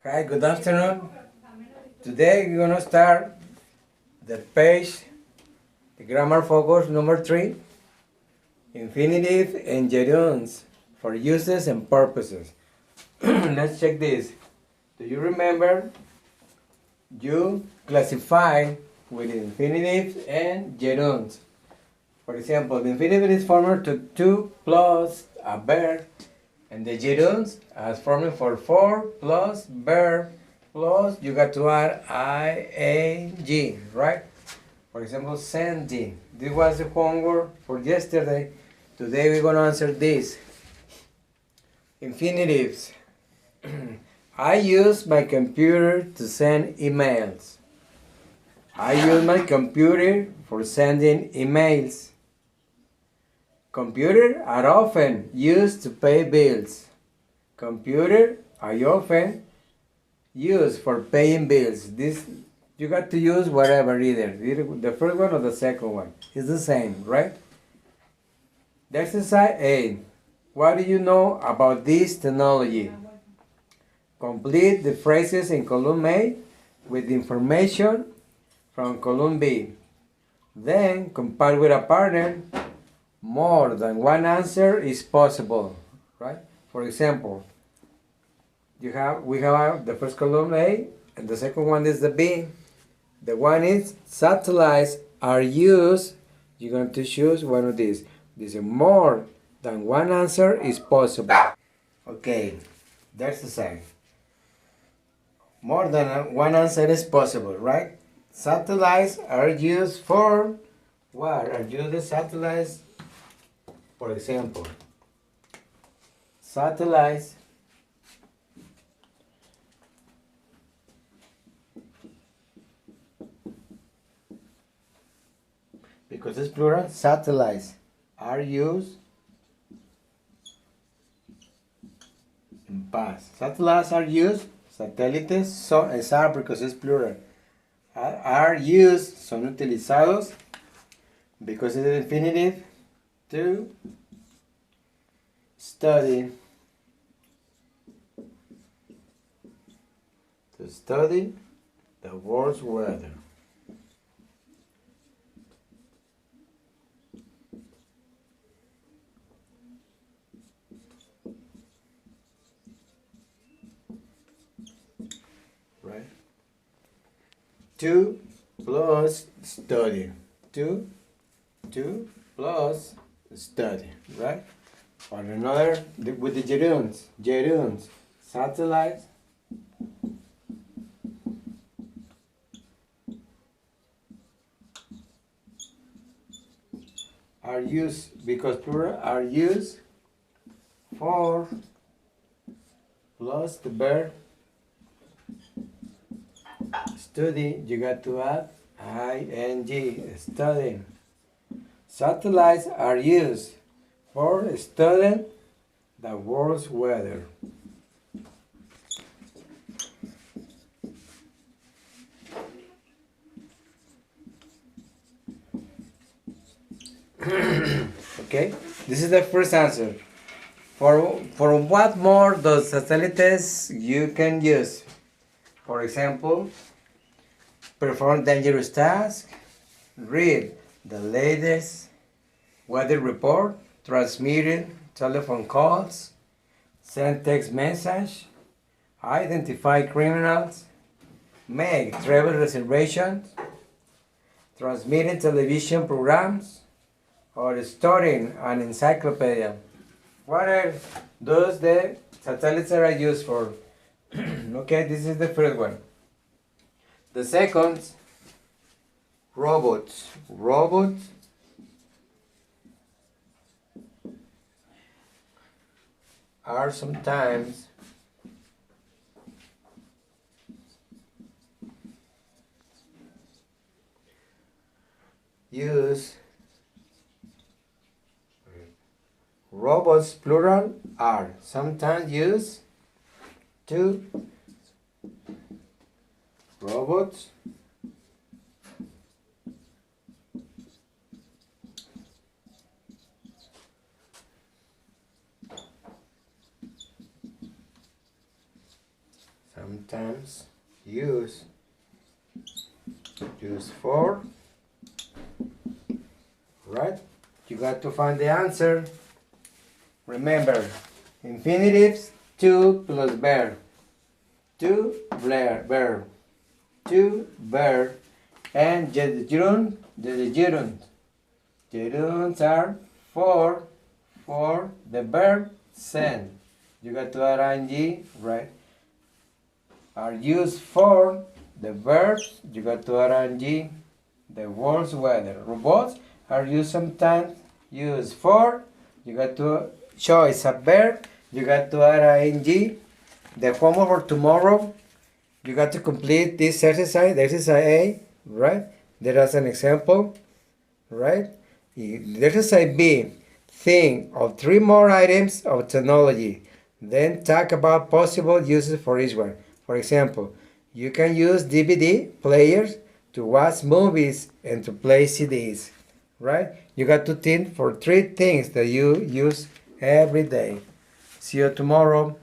Hi, good afternoon. Today we're gonna start the page, the grammar focus number 3, infinitive and gerunds for uses and purposes. Let's check this. Do you remember you classify with infinitive and gerunds? For example, the infinitive is formed to 2 plus a verb, and the gerunds as formed for 4 plus verb plus you got to add ing, right? For example, sending. This was the homework for yesterday. Today we're going to answer this. Infinitives. I use my computer to send emails. I use my computer for sending emails. Computers are often used to pay bills. Computers are often used for paying bills. This you got to use whatever either the first one or the second one. It's the same, right? The exercise A. What do you know about this technology? Complete the phrases in column A with information from column B. Then compare with a partner. More than one answer is possible, right? For example, we have the first column A and the second one is the B. The one is satellites are used. You're going to choose one of these. This is more than one answer is possible. Okay, that's the same. More than one answer is possible, right? Satellites are used for what? Are used the satellites? For example, satellites because it's plural, satellites are used in past. Satellites are used, satélites are because it's plural. Are used, son utilizados because it's infinitive to study the world's weather. Right? 2 plus study. 2 plus study, right? Or another with the gerunds, satellites are used because plural are used for plus the verb study. You got to add ing, studying. Satellites are used for studying the world's weather. Okay, this is the first answer. For what more does satellites you can use? For example, perform dangerous tasks, read the latest weather report, transmitted telephone calls, send text message, identify criminals, make travel reservations, transmitting television programs, or storing an encyclopedia. What are those the satellites are used for? Okay, this is the first one. The second, robots. Robots are sometimes used. Robots plural are sometimes used to robots sometimes use for, right? You got to find the answer. Remember, infinitives, to plus bear, to bear, to bear, and the gerunds are for the verb send. You got to add ing, right? Are used for the verbs. You got to add ing. The words weather. Robots are used sometimes. Used for. You got to choose a verb. You got to add ing. The homework for tomorrow. You got to complete this exercise. Exercise A, right? There is an example, right? Exercise B. Think of 3 more items of technology. Then talk about possible uses for each one. For example, you can use DVD players to watch movies and to play CDs, right? You got to think for 3 things that you use every day. See you tomorrow.